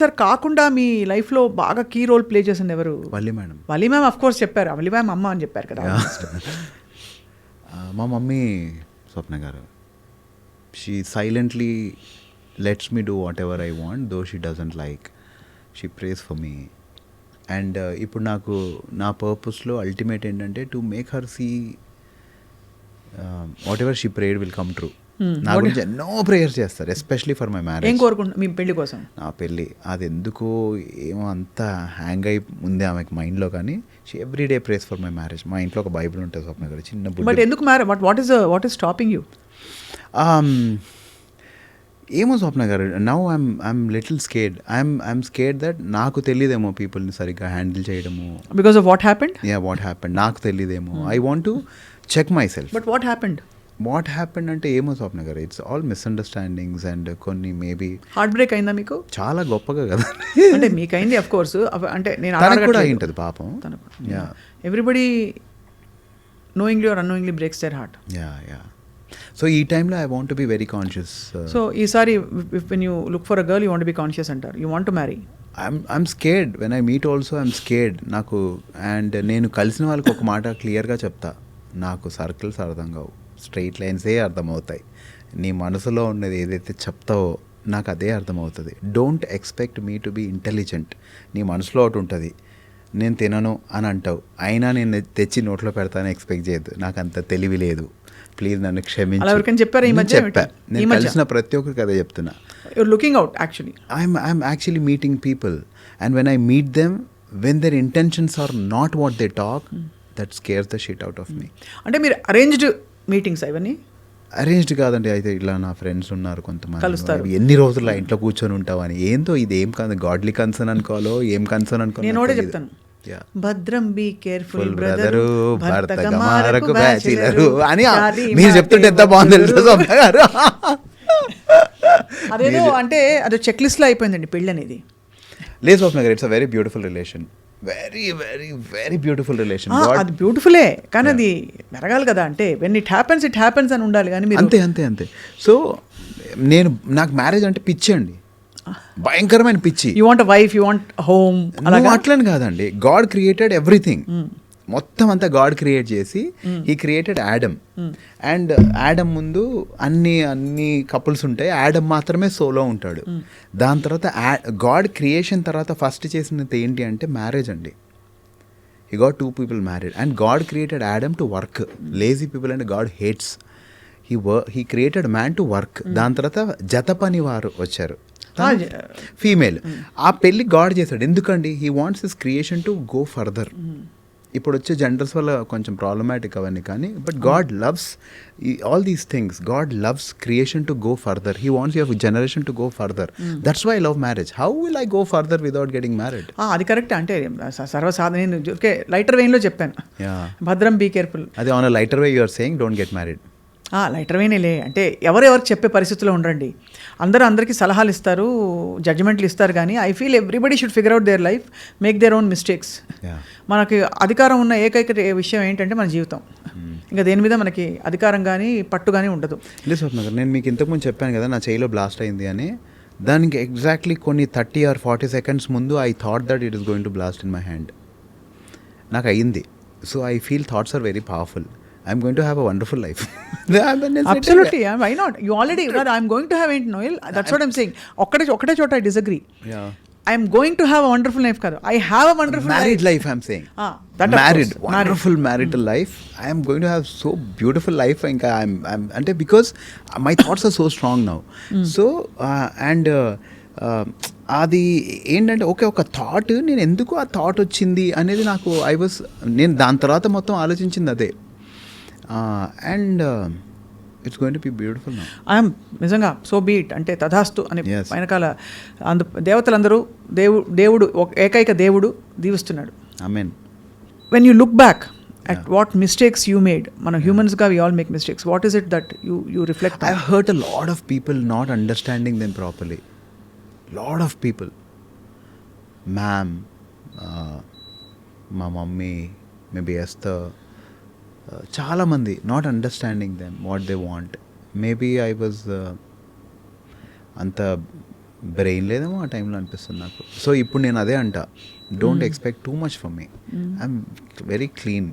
Sir కాకుండా మీ లైఫ్లో బాగా కీ రోల్ ప్లే చేసింది ఎవరు? Valli madam. Valli ma'am of course చెప్పారు, వల్లి మ్యామ్ అమ్మ అని చెప్పారు కదా. మా mummy Swapna garu, she silently lets me do whatever I want, though she doesn't like, she prays for me. And ఇప్పుడు నాకు నా పర్పస్లో అల్టిమేట్ ఏంటంటే to make her see whatever she prayed will come true. నా గురించి ఎన్నో prayers చేస్తారు, especially for my marriage. ఏం కోరుకుంటున్నా మీ పెళ్లి కోసం? నా పెళ్ళి అది ఎందుకో ఏమో అంత హ్యాంగ్ అయి ఉంది ఆమెకి మైండ్లో, కానీ she every day prays for my marriage. మా ఇంట్లో ఒక బైబిల్ ఉంటుంది స్వప్న గారు, చిన్న బుక్. బట్ ఎందుకు వాట్ ఈస్ స్టాపింగ్ యూ? ఏమో Swapna garu, now I'm little scared. I'm scared that నాకు తెలియదేమో పీపుల్ని సరిగ్గా హ్యాండిల్ చేయడము. Because of what happened? What happened నాకు తెలియదేమో. I want to check myself. But what happened అంటే ఏమో Swapna garu, it's all misunderstandings and కొన్ని మేబీ హార్ట్ బ్రేక్ అయిందా మీకు? చాలా గొప్పగా కదా అంటే మీకైంది అఫ్ కోర్స్, అంటే నేను కూడా అయింటది పాపం. Everybody knowingly or unknowingly breaks their heart. So ఈ టైంలో I want be very conscious. So ఈసారి when you look for a girl you want be conscious అంటారు, you want to marry. I'm scared when I meet also, I'm scared. నాకు and నేను కలిసిన వాళ్ళకి ఒక మాట క్లియర్గా చెప్తా, నాకు సర్కిల్స్ అర్థం కావు, స్ట్రైట్ లైన్సే అర్థమవుతాయి. నీ మనసులో ఉన్నది ఏదైతే చెప్తావో నాకు అదే అర్థమవుతుంది. Don't expect me to be intelligent. నీ మనసులో ఒకటి ఉంటుంది, నేను తినను అని అంటావు, అయినా నేను తెచ్చి నోట్లో పెడతాను ఎక్స్పెక్ట్ చేయొద్దు. నాకు అంత తెలివి లేదు, ప్లీజ్ నన్ను క్షమించు. చెప్పా, నేను కలిసిన ప్రతి ఒక్కరికి అదే చెప్తున్నా. I'm actually meeting people and when I meet them, when their intentions are not what they talk, that scares the shit out of me. అంటే మీరు అరేంజ్డ్ మీటింగ్స్ ఇవన్నీ? అరేంజ్డ్ కాదండి, అయితే ఇలా నా ఫ్రెండ్స్ ఉన్నారు కొంతమంది, ఎన్ని రోజులు ఇంట్లో కూర్చొని ఉంటావని. ఏందో ఇది ఏం కాదు, గాడ్లీ కన్సర్న్ అనుకోవాలో ఏం కన్సర్న్ అనుకో. నేను కూడా చెప్తాను, భద్రం బీ కేర్ఫుల్ బ్రదరు, భర్తకు బ్యాచిలరు అని మీరు చెప్తుంటే ఎంత బాగుంది గారు. అదేదో అంటే అదే చెక్ లిస్ట్ లో అయిపోయిందండి పెళ్ళి అనేది. లేదు స్వప్న garu, it's a very beautiful relation, very very very beautiful relation. అది బ్యూటిఫుల్లే, కానీ అది మెరగాలి కదా. అంటే వెన్ ఇట్ హ్యాపెన్స్ అని ఉండాలి. కానీ అంతే అంతే అంతే. సో నాకు మ్యారేజ్ అంటే పిచ్చి అండి, భయంకరమైన పిచ్చి. You want wife, you want home, అట్లని కాదండి. గాడ్ క్రియేటెడ్ ఎవ్రీథింగ్, మొత్తం అంతా గాడ్ క్రియేట్ చేసి he created Adam. And Adam ముందు అన్ని కపుల్స్ ఉంటాయి, యాడమ్ మాత్రమే సోలో ఉంటాడు. దాని తర్వాత గాడ్ క్రియేషన్ తర్వాత ఫస్ట్ చేసినది ఏంటి అంటే మ్యారేజ్ అండి. He got 2 people married and God created Adam to work. Lazy people and God hates. He created man to work. దాని తర్వాత జత పని వారు వచ్చారు, ఫీమేల్. ఆ పెళ్ళి గాడ్ చేశాడు. ఎందుకండి? He wants his creation to go further. ఇప్పుడు వచ్చే జెండర్స్ వల్ల కొంచెం ప్రాబ్లమాటిక్ అవన్నీ, కానీ but God loves all these things. God loves creation to go further. He wants your generation to go further. That's why I love marriage. How will I go further without getting married? అది correct. అంటే సర్వసాధారణ, నేను lighter వేయిన్లో చెప్పాను, భద్రం be careful. అదే on lighter way you are saying don't get married. Lighter వేనేలే అంటే ఎవరెవరికి చెప్పే పరిస్థితిలో ఉండండి. అందరికీ సలహాలు ఇస్తారు, జడ్జిమెంట్లు ఇస్తారు, కానీ I feel everybody should figure out their life, make their own mistakes. మనకి అధికారం ఉన్న ఏకైక విషయం ఏంటంటే మన జీవితం. ఇంకా దేని మీద మనకి అధికారం కానీ పట్టు కానీ ఉండదు. లేదు స్వప్న గారు, నేను మీకు ఇంతకుముందు చెప్పాను కదా నా చేయిలో బ్లాస్ట్ అయింది అని. దానికి ఎగ్జాక్ట్లీ కొన్ని 30 or 40 seconds ముందు I thought that it is going to blast in my hand. నాకు అయ్యింది. So I feel thoughts are very powerful. I'm going to have a wonderful life. Absolutely. Why not? You already, I'm going to have it, Noel. That's what I'm saying. Okkade chota I disagree. Yeah. I'm going to have a wonderful life kadu. I have a wonderful married life I'm saying. That married, wonderful marital life. I am going to have so beautiful life. I'm ante because my thoughts are so strong now. So and అది ఏంటంటే ఒక thought, నేను ఎందుకు ఆ thought వచ్చింది అనేది నాకు నేను దాని తర్వాత మొత్తం ఆలోచించింది అదే. And it's going to be beautiful now. I'm నిజంగా సో బీట్ అంటే తథాస్తు అని వెనకాల దేవతలందరూ దేవుడు ఏకైక దేవుడు దీవిస్తున్నాడు. Amen. When you look back at what mistakes you made, మన humans ga we all make mistakes, what is it that you reflect on? I hurt a lot of people not understanding them properly. Lot of people, ma'am, మా mummy, maybe Esther, చాలా మంది not understanding them what they want. Maybe I was అంత brain లేదేమో ఆ టైంలో అనిపిస్తుంది నాకు. So ఇప్పుడు నేను అదే అంట, don't expect too much for me, I'm very clean.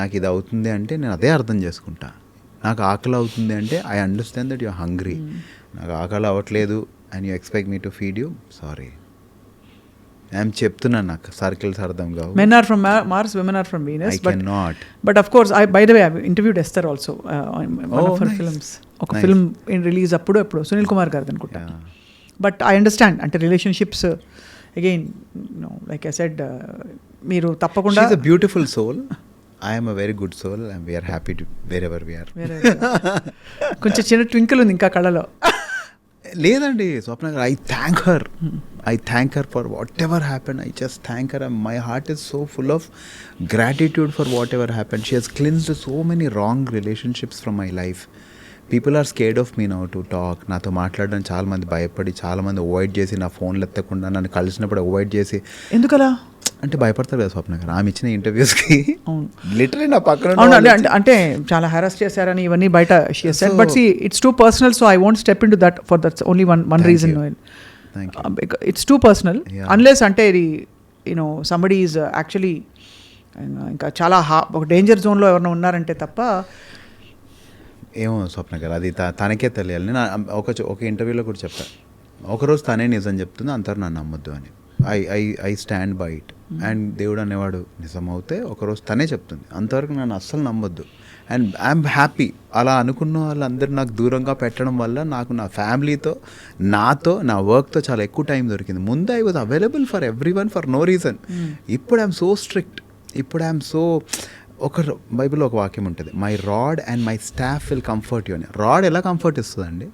నాకు ఇది అవుతుంది అంటే నేను అదే అర్థం చేసుకుంటా. నాకు ఆకలి అవుతుంది అంటే I understand that you're hungry. నాకు ఆకలి అవ్వట్లేదు and you expect me to feed you, sorry. I'm చెప్తున్నాను, నాకు సర్కిల్స్ అర్థం కావు. Men are from Mars, women are from Venus. I cannot. But of course, by the way, I interviewed Esther also on one of her nice. films. ఒక Nice. Film release అప్పుడు సునీల్ కుమార్ గారిది అనుకుంటా. But I understand, అంటే relationships again like I said, మీరు తప్పకుండా She's a beautiful soul. I am a very good soul and we are happy to wherever we are. కొంచెం చిన్న twinkle ఉంది ఇంకా కళలో. లేదండి Swapna garu, I thank her for whatever happen. I just thank her. My heart is so full of gratitude for whatever happen. She has cleansed so many wrong relationships from my life. People are scared of me now to talk. నాతో మాట్లాడడం చాలామంది భయపడి, చాలామంది avoid చేసి, నా ఫోన్లు ఎత్తకుండా నన్ను కలిసినప్పుడు అవాయిడ్ చేసి. ఎందుకలా అంటే భయపడతారు కదా స్వప్న గారు. ఆమె ఇచ్చిన ఇంటర్వ్యూస్కి లిటరలీ నా పక్కన అంటే చాలా హెరాస్ చేశారని ఇవన్నీ బయట she said. But see it's too personal, so I won't step into that for that's only one reason. It's too personal unless అంటే ఇది యూనో సంబడీ ఈజ్ యాక్చువల్లీ ఇంకా చాలా ఒక డేంజర్ జోన్లో ఎవరైనా ఉన్నారంటే తప్ప. ఏమో స్వప్న గారు, అది తనకే తెలియాలి. నేను ఒక ఇంటర్వ్యూలో కూడా చెప్పాను, ఒకరోజు తనే నిజం చెప్తుంది, అందరూ నన్ను నమ్మొద్దు అని. I stand by it. And దేవుడు అనేవాడు నిజం అవుతే ఒకరోజు తనే చెప్తుంది, అంతవరకు నన్ను అస్సలు నమ్మొద్దు. And I'm happy. అలా అనుకున్న వాళ్ళందరూ నాకు దూరంగా పెట్టడం వల్ల నాకు నా ఫ్యామిలీతో, నాతో, నా వర్క్తో చాలా ఎక్కువ టైం దొరికింది. ముందు I was available for everyone for no reason. ఇప్పుడు ఐఎమ్ సో స్ట్రిక్ట్. ఇప్పుడు ఐఎమ్ సో, ఒక బైబిల్లో ఒక వాక్యం ఉంటుంది, my rod and my staff will comfort you అని. రాడ్ ఎలా కంఫర్ట్ ఇస్తుందండి?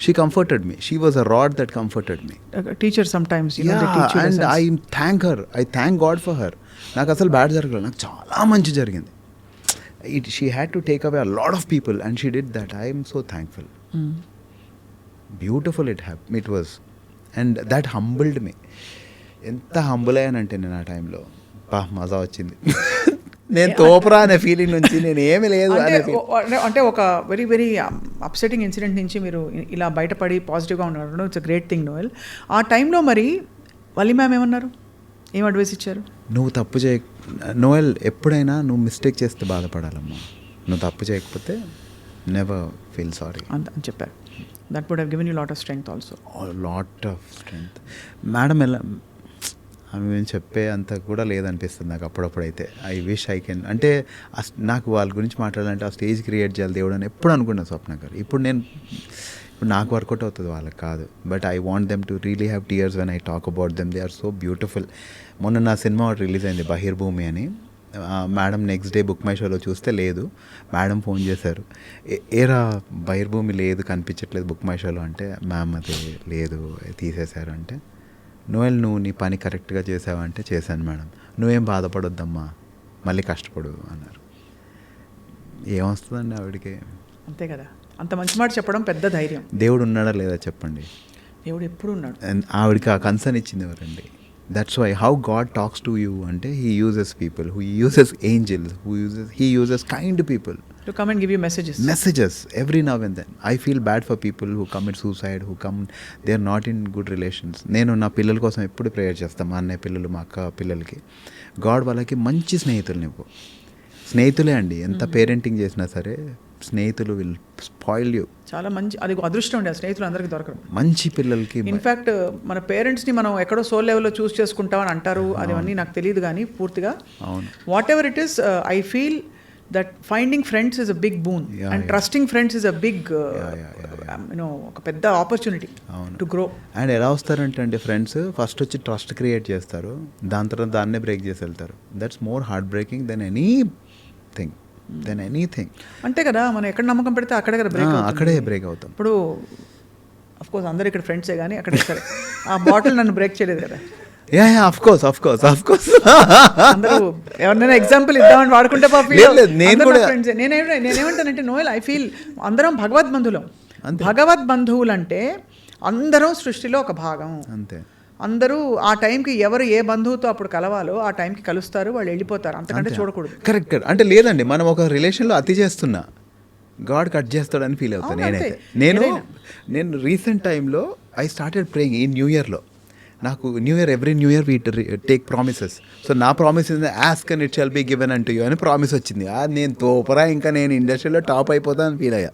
She comforted me. She was a rod that comforted me. Teacher sometimes, you know, they teach you and lessons. I thank her. I thank God for her. నాకు అసలు bad జరగలేదు, నాకు చాలా మంచి జరిగింది. She had to take away a lot of people and she did that. I am so thankful. Beautiful it was. And that humbled me. ఎంత humble అయ్యానంటే నేను ఆ టైంలో మజా వచ్చింది. నేను తోపరా అనే ఫీలింగ్ నుంచి నేను ఏమి లేదు అంటే ఒక వెరీ వెరీ అప్సెటింగ్ ఇన్సిడెంట్ నుంచి మీరు ఇలా బయటపడి పాజిటివ్గా ఉన్నారు. It's a great thing Noel. ఆ టైంలో మరి వల్లి మ్యామ్ ఏమన్నారు, ఏం అడ్వైస్ ఇచ్చారు? నువ్వు తప్పు నోయల్, ఎప్పుడైనా నువ్వు మిస్టేక్ చేస్తే బాధపడాలమ్మా, నువ్వు తప్పు చేయకపోతే నెవర్ ఫీల్ సారీ అని చెప్పారు. That would have given you lot of strength also. Lot of strength. Madam ఎలా ఆమె మేము చెప్పే అంత కూడా లేదనిపిస్తుంది నాకు అప్పుడప్పుడు. అయితే ఐ విష్ ఐ కెన్, అంటే నాకు వాళ్ళ గురించి మాట్లాడాలంటే ఆ స్టేజ్ క్రియేట్ చేయాలి దేవుడు అని ఎప్పుడు అనుకున్నాను స్వప్న గారు. ఇప్పుడు నాకు వర్కౌట్ అవుతుంది, వాళ్ళకి కాదు. But I want them to really have tears when I talk about them. They are so beautiful. మొన్న నా సినిమా రిలీజ్ అయింది బహిర్భూమి అని. మేడం నెక్స్ట్ డే బుక్ మై షోలో చూస్తే లేదు. మేడం ఫోన్ చేశారు, ఏరా బహిర్భూమి లేదు, కనిపించట్లేదు బుక్ మై షోలో అంటే, మ్యామ్ అది లేదు, తీసేశారు అంటే, నోయల్ నువ్వు నీ పని కరెక్ట్గా చేసావంటే చేశాను మేడం, నువ్వేం బాధపడొద్దమ్మా, మళ్ళీ కష్టపడు అన్నారు. ఏమొస్తుందండి ఆవిడకి? అంతే కదా, అంత మంచి మాట చెప్పడం పెద్ద ధైర్యం. దేవుడు ఉన్నాడా లేదా చెప్పండి? దేవుడు ఎప్పుడు ఉన్నాడు. ఆవిడకి ఆ కన్సర్న్ ఇచ్చింది ఎవరండి? That's why how God talks to you అంటే he uses people, who uses angels, he uses kind people to come and give you messages every now and then. I feel bad for people who commit suicide, who come, they are not in good relations. నేను నా పిల్లల కోసం ఎప్పుడు prayer చేస్తాను, మా అన్నయ్య పిల్లలు, మా అక్క పిల్లలకి. గాడ్ వాళ్ళకి మంచి స్నేహితులు ఇవ్వు. స్నేహితులే అండి, ఎంత పేరెంటింగ్ చేసినా సరే స్నేహితులు విల్ స్పాయిల్ యూ. చాలా మంచి, అది స్నేహితులు అండి, ఆ స్నేహితులు అందరికీ దొరకరు. మంచి పిల్లలకి ఇన్ఫ్యాక్ట్ మన పేరెంట్స్ని మనం ఎక్కడో సోల్ లెవెల్లో చూస్ చేసుకుంటామని అంటారు, అదన్నీ నాకు తెలియదు కానీ పూర్తిగా. అవును, what ever it is, I feel that finding friends is a big boon, and trusting friends is a big ఒక పెద్ద ఆపర్చునిటీ టు గ్రో. అండ్ ఎలా వస్తారంటే అండి ఫ్రెండ్స్, ఫస్ట్ వచ్చి ట్రస్ట్ క్రియేట్ చేస్తారు, దాని తర్వాత దాన్నే బ్రేక్ చేసి వెళ్తారు. That's more heart breaking than anything. అంతే కదా, మనం ఎక్కడ నమ్మకం పెడితే అక్కడే కదా బ్రేక్, అక్కడే బ్రేక్ అవుతాం. ఇప్పుడు అఫ్ కోర్స్ అందరు ఇక్కడ ఫ్రెండ్సే కానీ అక్కడ సరే ఆ బాటిల్ నన్ను బ్రేక్ చేయలేదు కదా. of course అందరూ ఎవరినైనా ఎగ్జాంపుల్ ఇద్దామని వాడుకుంటే నేనేమంటానంటే నోయల్, ఐ ఫీల్ అందరం భగవద్బంధువులు అంటే అందరం సృష్టిలో ఒక భాగం. అంతే, అందరూ ఆ టైంకి ఎవరు ఏ బంధువుతో అప్పుడు కలవాలో ఆ టైంకి కలుస్తారు, వాళ్ళు వెళ్ళిపోతారు, అంతకంటే చూడకూడదు. కరెక్ట్. అంటే లేదండి, మనం ఒక రిలేషన్లో అతి చేస్తున్నా గాడ్ కట్ చేస్తాడని ఫీల్ అవుతాను నేనైతే. నేను రీసెంట్ టైంలో ఐ స్టార్టెడ్ ప్రేయింగ్ ఈ న్యూ ఇయర్లో. నాకు every new year we take promises. So నా promise is ask and it shall be given అంటూ యూ అని ప్రామిస్ వచ్చింది. నేను తోపరా, ఇంకా నేను ఇండస్ట్రీలో టాప్ అయిపోతానని ఫీల్ అయ్యా.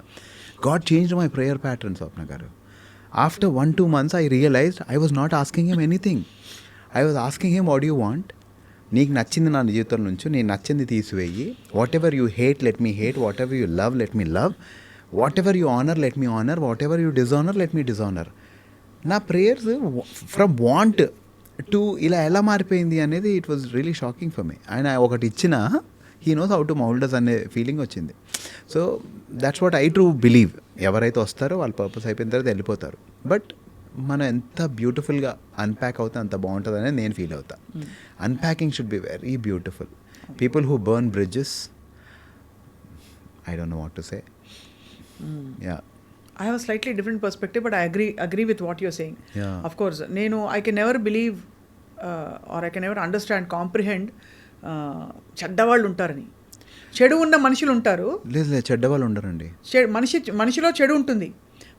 God changed my prayer pattern, Swapna garu. After 1-2 months I realized I was not asking him anything. I was asking him what you want. నీకు నచ్చింది నా జీవితం నుంచి, నేను నచ్చింది తీసివేయి. What ever you hate let me hate, what ever you love let me love, what ever you honour let me honour, what ever you dishonour let me dishonour. నా prayers from want to ఇలా ఎలా మారిపోయింది అనేది it was really shocking for me. ఆయన ఒకటి ఇచ్చిన he knows how to మౌల్డస్ అనే feeling వచ్చింది. So that's what I true believe. ఎవరైతే వస్తారో వాళ్ళ పర్పస్ అయిపోయిన తర్వాత వెళ్ళిపోతారు. బట్ మనం ఎంత బ్యూటిఫుల్గా అన్ప్యాక్ అవుతే అంత బాగుంటుంది అనేది నేను ఫీల్ అవుతా. Unpacking should be very beautiful. People who burn bridges, I don't know what to say. Yeah, I have a slightly different perspective, but I agree with what you're saying. Yeah. Of course, I can never believe or I can never understand, comprehend చెడ్డవాళ్ళు ఉంటారని. చెడు ఉన్న మనుషులు ఉంటారు, లేదు చెడ్డవాళ్ళు ఉండరండి. మనిషిలో చెడు ఉంటుంది,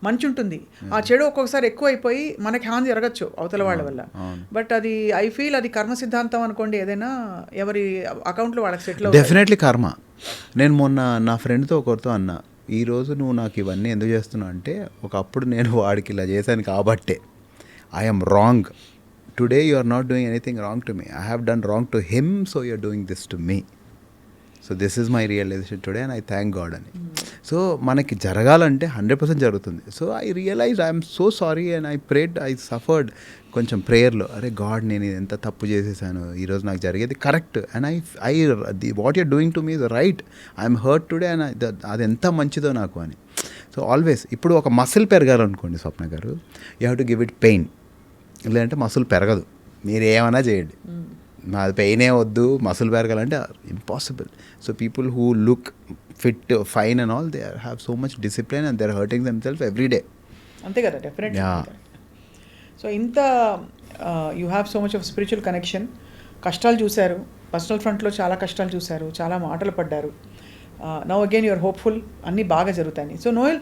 మంచి ఉంటుంది. ఆ చెడు ఒక్కొక్కసారి ఎక్కువ అయిపోయి మనకి హాని జరగచ్చు అవతల వాళ్ళ వల్ల. బట్ అది ఐ ఫీల్ అది కర్మ సిద్ధాంతం అనుకోండి. ఏదైనా ఎవరి అకౌంట్లో వాళ్ళకి సెటిల్ డెఫినెట్లీ కర్మ. నేను మొన్న నా ఫ్రెండ్తో ఒకరితో అన్నా, ఈరోజు నువ్వు నాకు ఇవన్నీ ఎందుకు చేస్తున్నావు అంటే, ఒకప్పుడు నేను వాడికి ఇలా చేశాను కాబట్టే. I'm wrong. Today you are not doing anything wrong to me. I have done wrong to him, so you are doing this to me. So this is my realization today and I thank God అని. So మనకి జరగాలంటే 100% జరుగుతుంది. So I realize I'm so sorry and I prayed, I suffered కొంచెం ప్రేయర్లో. అరే God, నేను ఎంత తప్పు చేసేసాను, ఈరోజు నాకు జరిగేది correct and I what you're doing to me is right. I'm hurt today and అది ఎంత మంచిదో నాకు అని. సో ఆల్వేస్ ఇప్పుడు ఒక మసిల్ పెరగాలనుకోండి Swapna garu, you have to give it pain. లేదంటే మసిల్ పెరగదు. మీరు ఏమైనా చేయండి, నాది పెయినే వద్దు, మసిల్ పెరగాలంటే impossible. So people who look fit, fine and all, they have so much discipline and they are hurting themselves every day. అంతే కదా, డెఫినెట్లీ. సో ఇంత you have so much of spiritual connection. కష్టాలు చూశారు, personal ఫ్రంట్లో చాలా కష్టాలు చూశారు, చాలా మాటలు పడ్డారు. నౌ అగైన్ యూఆర్ హోప్ఫుల్, అన్నీ బాగా జరుగుతాయి. So Noel,